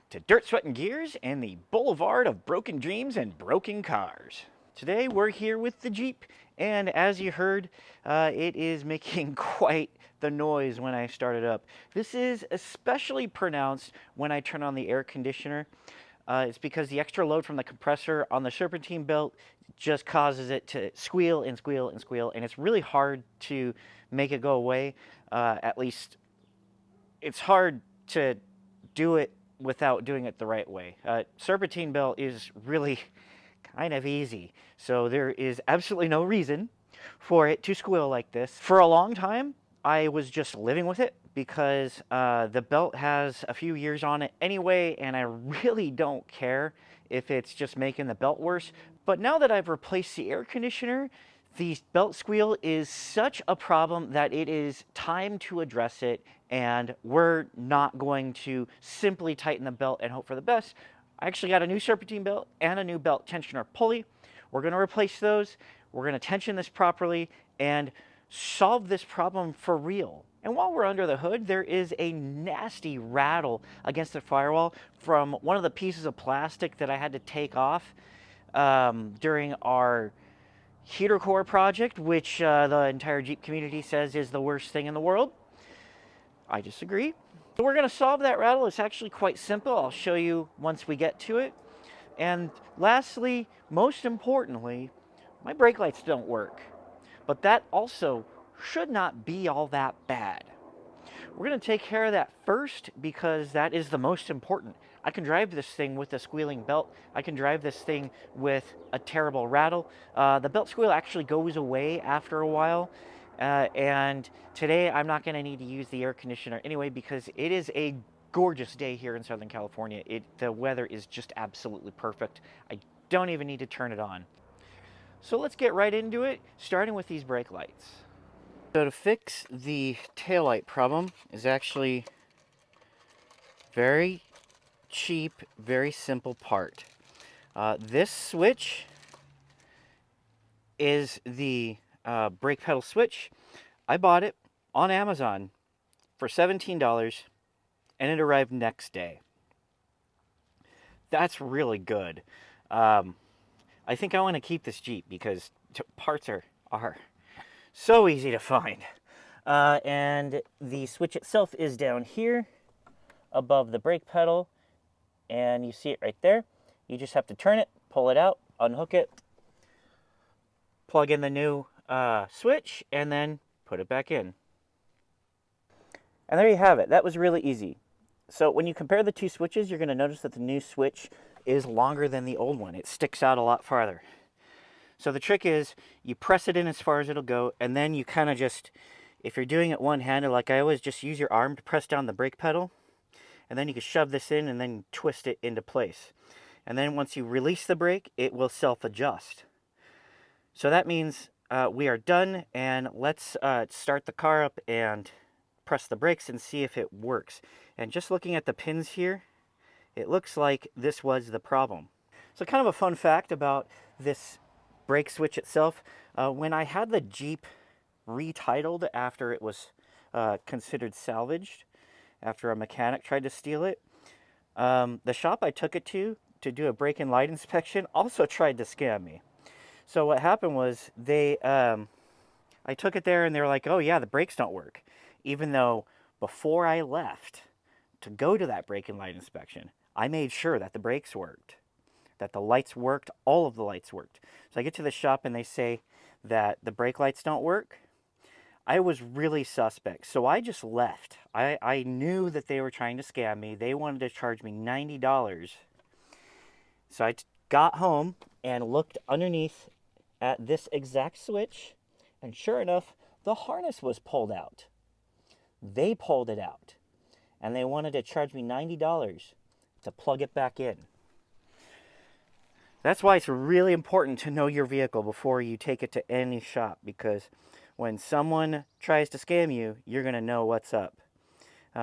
back to Dirt, Sweat, and Gears and the Boulevard of Broken Dreams and Broken Cars. Today we're here with the Jeep, and as you heard, it is making quite the noise when I start it up. This is especially pronounced when I turn on the air conditioner. It's because the extra load from the compressor on the serpentine belt just causes it to squeal and squeal and squeal, and it's really hard to make it go away. At least it's hard to do it without doing it the right way. Serpentine belt is really kind of easy, so there is absolutely no reason for it to squeal like this. For a long time, I was just living with it because the belt has a few years on it anyway, and I really don't care if it's just making the belt worse. But now that I've replaced the air conditioner, the belt squeal is such a problem that it is time to address it, and we're not going to simply tighten the belt and hope for the best. I actually got a new serpentine belt and a new belt tensioner pulley. We're going to replace those. We're going to tension this properly and solve this problem for real. And while we're under the hood, there is a nasty rattle against the firewall from one of the pieces of plastic that I had to take off during our heater core project, which the entire Jeep community says is the worst thing in the world. I disagree. So we're going to solve that rattle. It's actually quite simple. I'll show you once we get to it. And lastly, most importantly, my brake lights don't work. But that also should not be all that bad. We're going to take care of that first because that is the most important. I can drive this thing with a squealing belt. I can drive this thing with a terrible rattle. The belt squeal actually goes away after a while. And today I'm not going to need to use the air conditioner anyway because it is a gorgeous day here in Southern California. The weather is just absolutely perfect. I don't even need to turn it on. So let's get right into it, starting with these brake lights. So to fix the taillight problem is actually very cheap, very simple part. This switch is the brake pedal switch. I bought it on Amazon for $17 and it arrived next day. That's really good. I think I want to keep this Jeep because parts are so easy to find. And the switch itself is down here above the brake pedal, and you see it right there. You just have to turn it, pull it out, unhook it, plug in the new switch, and then put it back in. And there you have it. That was really easy. So when you compare the two switches, you're going to notice that the new switch is longer than the old one. It sticks out a lot farther. So the trick is you press it in as far as it'll go, and then you kind of just, if you're doing it one-handed, like I always, just use your arm to press down the brake pedal, and then you can shove this in and then twist it into place. And then once you release the brake, it will self-adjust. So that means we are done, and let's start the car up and press the brakes and see if it works. And just looking at the pins here, it looks like this was the problem. So kind of a fun fact about this brake switch itself, when I had the Jeep retitled after it was considered salvaged, after a mechanic tried to steal it, the shop I took it to do a brake and light inspection also tried to scam me. So what happened was I took it there and they were like, oh yeah, the brakes don't work. Even though before I left to go to that brake and light inspection, I made sure that the brakes worked, that the lights worked, all of the lights worked. So I get to the shop and they say that the brake lights don't work. I was really suspect, so I just left. I knew that they were trying to scam me. They wanted to charge me $90. So I got home and looked underneath at this exact switch, and sure enough, the harness was pulled out. They pulled it out, and they wanted to charge me $90 to plug it back in. That's why it's really important to know your vehicle before you take it to any shop, because when someone tries to scam you, you're going to know what's up.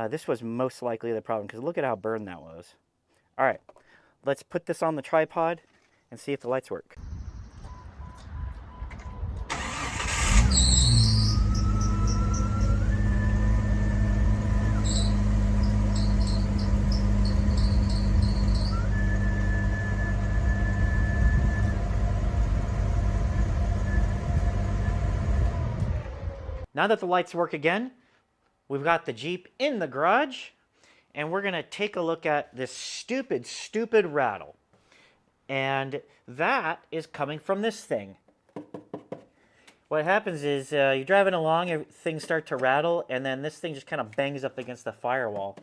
This was most likely the problem, because look at how burned that was. All right, let's put this on the tripod and see if the lights work. Now that the lights work again, we've got the Jeep in the garage, and we're gonna take a look at this stupid rattle. And that is coming from this thing. What happens is you're driving along, things start to rattle, and then this thing just kind of bangs up against the firewall.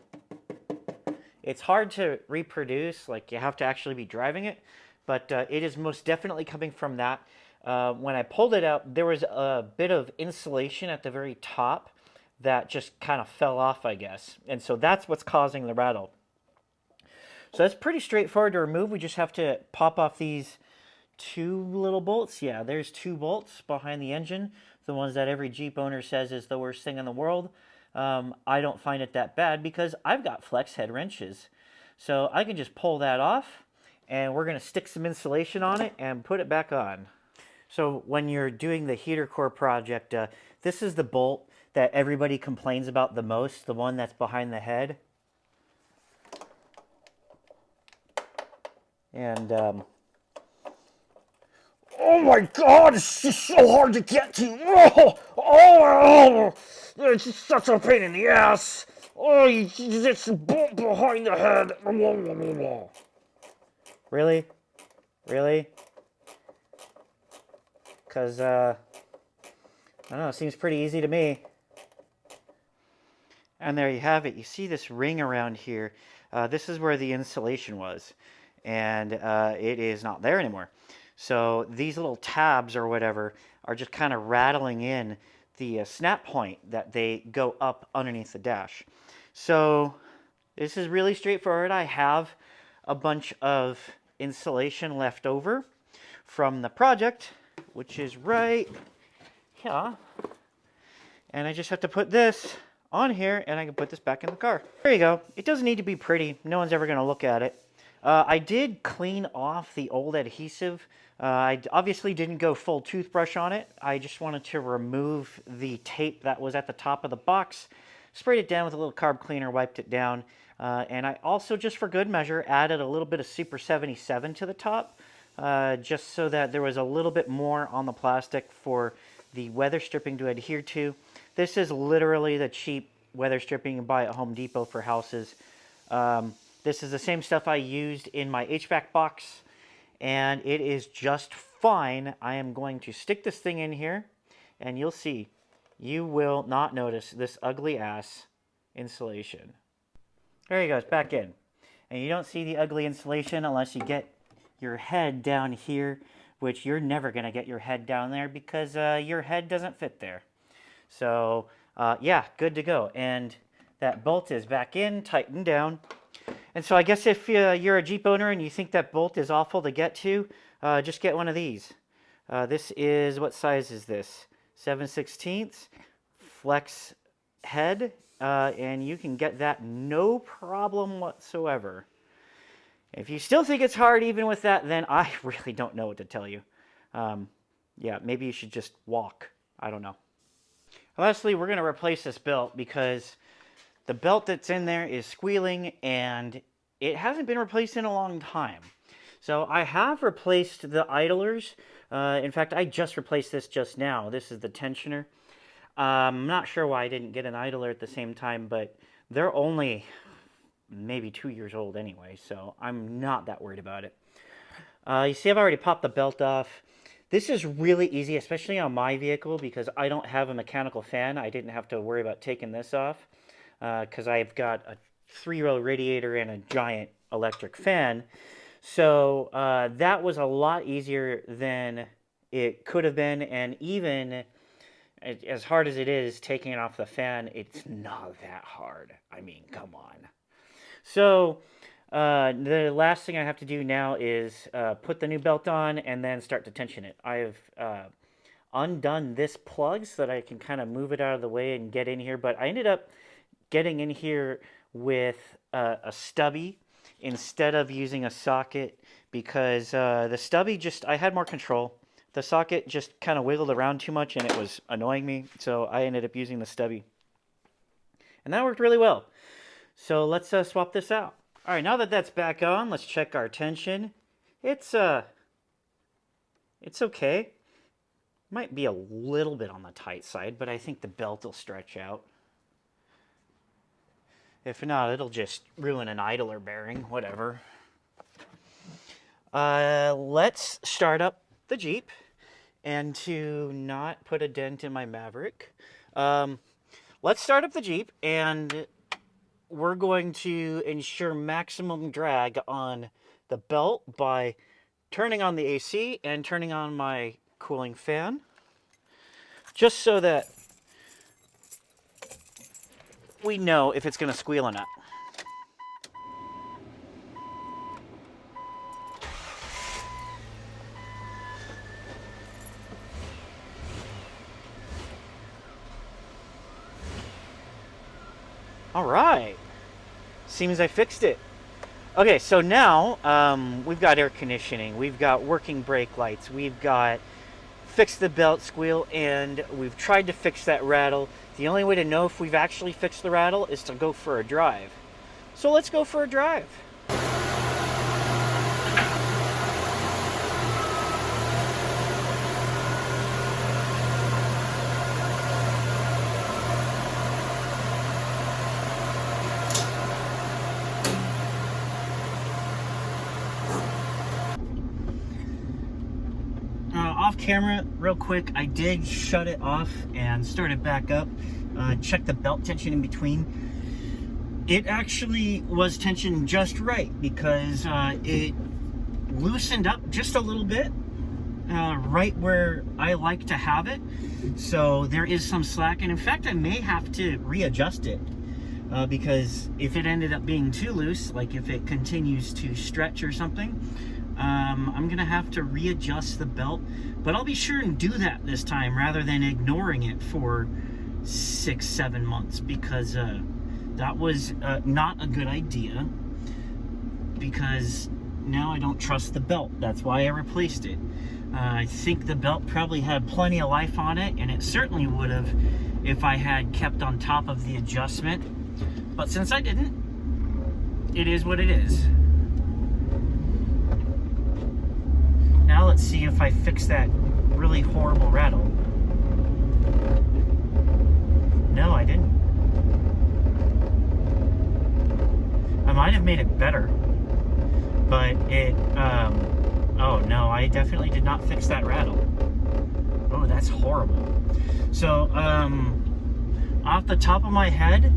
It's hard to reproduce, like you have to actually be driving it, but it is most definitely coming from that. When I pulled it out, there was a bit of insulation at the very top that just kind of fell off, I guess. And so that's what's causing the rattle. So that's pretty straightforward to remove. We just have to pop off these two little bolts. Yeah, there's two bolts behind the engine, the ones that every Jeep owner says is the worst thing in the world. I don't find it that bad because I've got flex head wrenches. So I can just pull that off, and we're going to stick some insulation on it and put it back on. So when you're doing the heater core project, this is the bolt that everybody complains about the most, the one that's behind the head. And oh my God, it's just so hard to get to. It's just such a pain in the ass. Oh, it's a bolt behind the head. Really? Really? Because, I don't know, it seems pretty easy to me. And there you have it. You see this ring around here. This is where the insulation was. And it is not there anymore. So these little tabs or whatever are just kind of rattling in the snap point that they go up underneath the dash. So this is really straightforward. I have a bunch of insulation left over from the project, which is right here. And I just have to put this on here, and I can put this back in the car. There you go. It doesn't need to be pretty. No one's ever going to look at it. I did clean off the old adhesive. I obviously didn't go full toothbrush on it. I just wanted to remove the tape that was at the top of the box, sprayed it down with a little carb cleaner, wiped it down, and I also, just for good measure, added a little bit of Super 77 to the top, just so that there was a little bit more on the plastic for the weather stripping to adhere to. This is literally the cheap weather stripping you buy at Home Depot for houses. This is the same stuff I used in my HVAC box, and it is just fine. I am going to stick this thing in here, and you'll see. You will not notice this ugly ass insulation. There you go, it's back in. And you don't see the ugly insulation unless you get your head down here, which you're never going to get your head down there because your head doesn't fit there. So, yeah, good to go. And that bolt is back in, tightened down. And so I guess if you're a Jeep owner and you think that bolt is awful to get to, just get one of these. This is, what size is this? 7/16 flex head, and you can get that no problem whatsoever. If you still think it's hard even with that, then I really don't know what to tell you. Yeah, maybe you should just walk. I don't know. Lastly, we're going to replace this belt because the belt that's in there is squealing and it hasn't been replaced in a long time. So I have replaced the idlers. In fact, I just replaced this just now. This is the tensioner. I'm not sure why I didn't get an idler at the same time, but they're only maybe 2 years old anyway, so I'm not that worried about it. You see, I've already popped the belt off. This is really easy, especially on my vehicle, because I don't have a mechanical fan. I didn't have to worry about taking this off, because I've got a 3-row radiator and a giant electric fan. So that was a lot easier than it could have been, and even as hard as it is taking it off the fan, it's not that hard. I mean, come on. So the last thing I have to do now is put the new belt on and then start to tension it. I've undone this plug so that I can kind of move it out of the way and get in here, but I ended up getting in here with a stubby instead of using a socket because the stubby I had more control. The socket just kind of wiggled around too much and it was annoying me, so I ended up using the stubby. And that worked really well. So let's swap this out. All right, now that that's back on, let's check our tension. It's okay. Might be a little bit on the tight side, but I think the belt will stretch out. If not, it'll just ruin an idler bearing, whatever. Let's start up the Jeep. And to not put a dent in my Maverick, let's start up the Jeep, and we're going to ensure maximum drag on the belt by turning on the AC and turning on my cooling fan, just so that we know if it's going to squeal or not. All right, seems I fixed it. Okay, so now we've got air conditioning, we've got working brake lights, we've got fixed the belt squeal, and we've tried to fix that rattle. The only way to know if we've actually fixed the rattle is to go for a drive. So let's go for a drive. Off camera, real quick, I did shut it off and start it back up. Check the belt tension in between. It actually was tensioned just right because it loosened up just a little bit, right where I like to have it. So there is some slack, and in fact, I may have to readjust it because if it ended up being too loose, like if it continues to stretch or something, I'm gonna have to readjust the belt, but I'll be sure and do that this time rather than ignoring it for 6-7 months, because that was not a good idea, because now I don't trust the belt. That's why I replaced it. I think the belt probably had plenty of life on it, and it certainly would have if I had kept on top of the adjustment, but since I didn't, it is what it is. Now let's see if I fix that really horrible rattle. No, I didn't. I might have made it better, but it, oh no, I definitely did not fix that rattle. Oh, that's horrible. So, off the top of my head,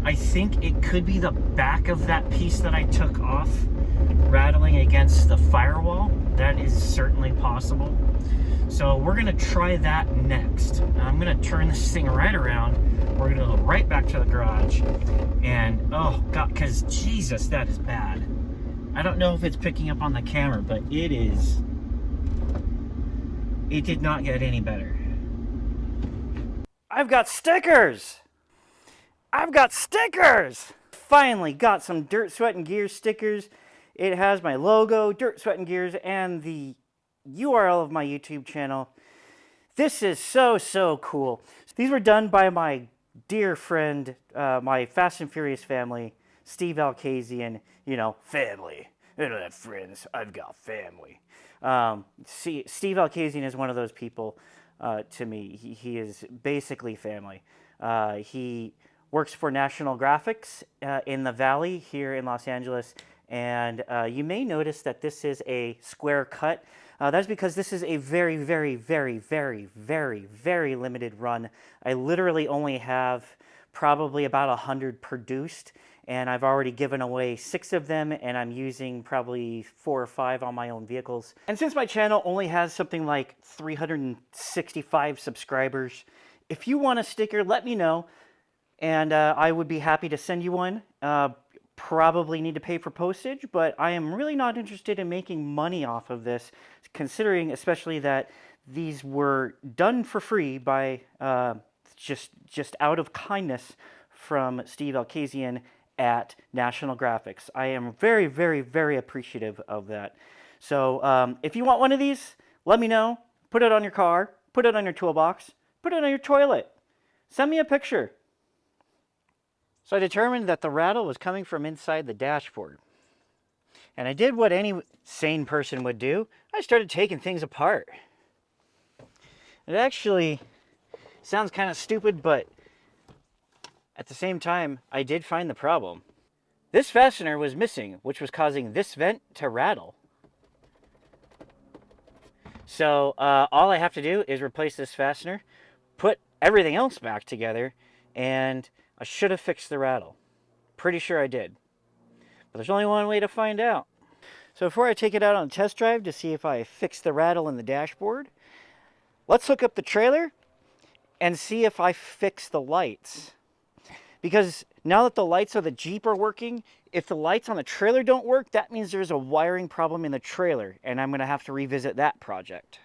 I think it could be the back of that piece that I took off rattling against the firewall. That is certainly possible. So we're gonna try that next. I'm gonna turn this thing right around. We're gonna go right back to the garage, and oh God, because Jesus, that is bad. I don't know if it's picking up on the camera, but it is. It did not get any better. I've got stickers! I've got stickers! Finally got some Dirt, Sweat, and Gears stickers. It has my logo, Dirt, Sweat, and Gears, and the URL of my YouTube channel. This is so cool. These were done by my dear friend, my Fast and Furious family, Steve Alkazian. You know, family. I don't have friends, I've got family. Steve Alkazian is one of those people to me. He is basically family. He works for National Graphics in the Valley here in Los Angeles. And you may notice that this is a square cut. That's because this is a very limited run. I literally only have probably about 100 produced, and I've already given away 6 of them, and I'm using probably 4 or 5 on my own vehicles. And since my channel only has something like 365 subscribers, if you want a sticker, let me know, and I would be happy to send you one. Probably need to pay for postage, but I am really not interested in making money off of this, considering especially that these were done for free by just out of kindness from Steve Alkazian at National Graphics. I am very appreciative of that. So if you want one of these, let me know. Put it on your car, put it on your toolbox, put it on your toilet. Send me a picture. So I determined that the rattle was coming from inside the dashboard. And I did what any sane person would do. I started taking things apart. It actually sounds kind of stupid, but at the same time, I did find the problem. This fastener was missing, which was causing this vent to rattle. So all I have to do is replace this fastener, put everything else back together, and I should have fixed the rattle. Pretty sure I did. But there's only one way to find out. So before I take it out on a test drive to see if I fix the rattle in the dashboard, let's hook up the trailer and see if I fix the lights. Because now that the lights of the Jeep are working, if the lights on the trailer don't work, that means there's a wiring problem in the trailer, and I'm going to have to revisit that project.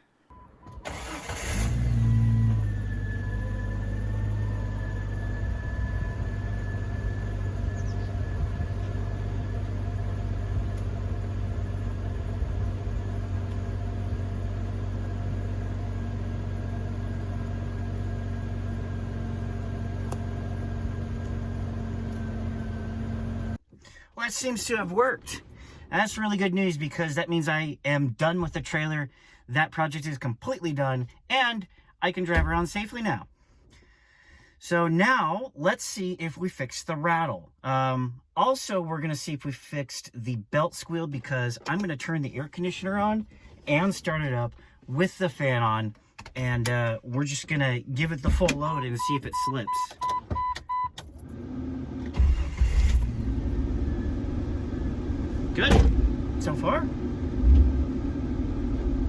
Well, it seems to have worked. And that's really good news because that means I am done with the trailer. That project is completely done and I can drive around safely now. So now let's see if we fix the rattle. Also, we're going to see if we fixed the belt squeal because I'm going to turn the air conditioner on and start it up with the fan on. And we're just going to give it the full load and see if it slips. Good. So far,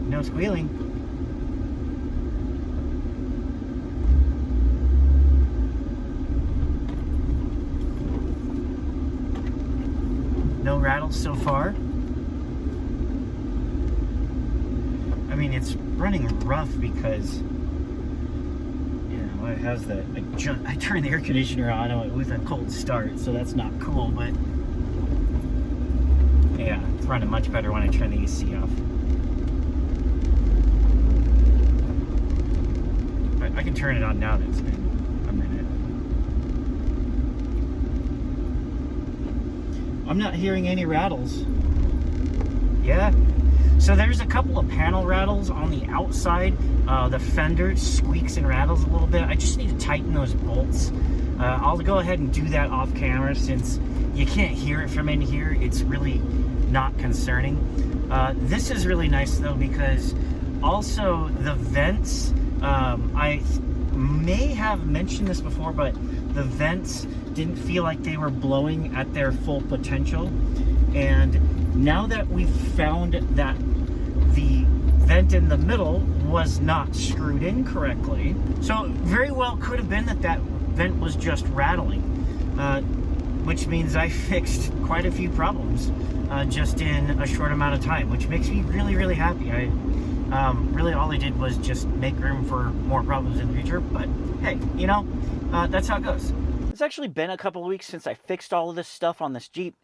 no squealing. No rattles so far. I mean, it's running rough because, you know, it has the, I turned the air conditioner on with a cold start, so that's not cool, but yeah, it's running much better when I turn the AC off. I can turn it on now that it's been a minute. I'm not hearing any rattles. Yeah. So there's a couple of panel rattles on the outside. The fender squeaks and rattles a little bit. I just need to tighten those bolts. I'll go ahead and do that off camera since you can't hear it from in here. It's really not concerning. This is really nice though because also the vents, I may have mentioned this before, but the vents didn't feel like they were blowing at their full potential. And now that we've found that the vent in the middle was not screwed in correctly, so very well could have been that that vent was just rattling, which means I fixed quite a few problems just in a short amount of time, which makes me really, really happy. Really all I did was just make room for more problems in the future, but hey, you know, that's how it goes. It's actually been a couple of weeks since I fixed all of this stuff on this Jeep,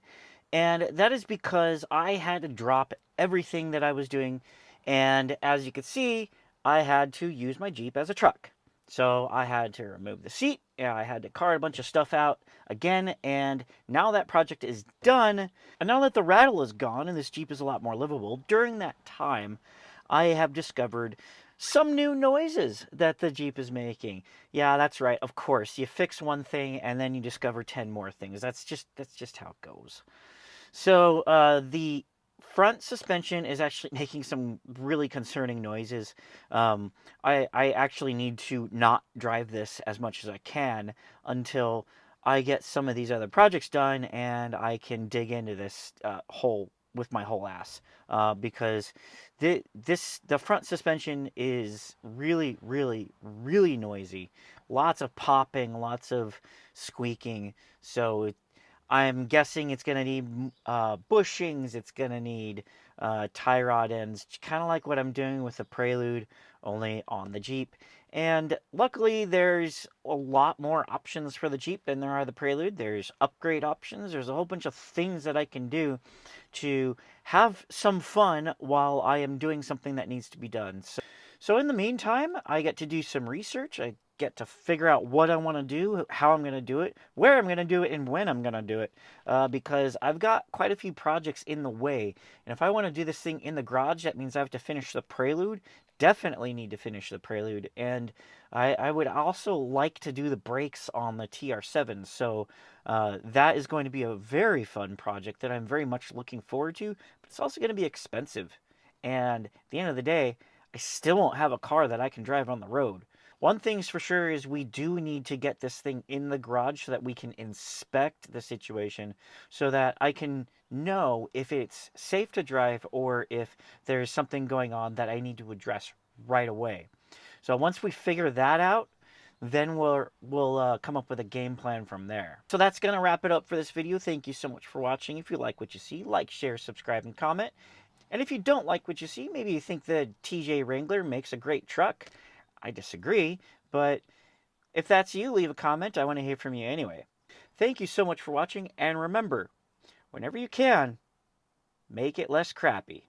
and that is because I had to drop everything that I was doing, and as you can see, I had to use my Jeep as a truck. So I had to remove the seat, I had to cart a bunch of stuff out again, and now that project is done, and now that the rattle is gone and this Jeep is a lot more livable, during that time, I have discovered some new noises that the Jeep is making. Yeah, that's right, of course. You fix one thing and then you discover 10 more things. That's just how it goes. So the front suspension is actually making some really concerning noises. I actually need to not drive this as much as I can until I get some of these other projects done and I can dig into this hole with my whole ass, because the front suspension is really, really, really noisy. Lots of popping, lots of squeaking. So I'm guessing it's going to need bushings, it's going to need tie rod ends, kind of like what I'm doing with the Prelude, only on the Jeep. And luckily, there's a lot more options for the Jeep than there are the Prelude. There's upgrade options. There's a whole bunch of things that I can do to have some fun while I am doing something that needs to be done. So in the meantime, I get to do some research. I get to figure out what I want to do, how I'm going to do it, where I'm going to do it, and when I'm going to do it. Because I've got quite a few projects in the way. And if I want to do this thing in the garage, that means I have to finish the Prelude, definitely need to finish the Prelude, and I would also like to do the brakes on the TR7. So that is going to be a very fun project that I'm very much looking forward to, but it's also going to be expensive. And at the end of the day, I still won't have a car that I can drive on the road. One thing's for sure is we do need to get this thing in the garage so that we can inspect the situation so that I can know if it's safe to drive or if there's something going on that I need to address right away. So once we figure that out, then we'll come up with a game plan from there. So that's going to wrap it up for this video. Thank you so much for watching. If you like what you see, like, share, subscribe, and comment. And if you don't like what you see, maybe you think the TJ Wrangler makes a great truck. I disagree, but if that's you, leave a comment. I want to hear from you anyway. Thank you so much for watching, and remember, whenever you can, make it less crappy.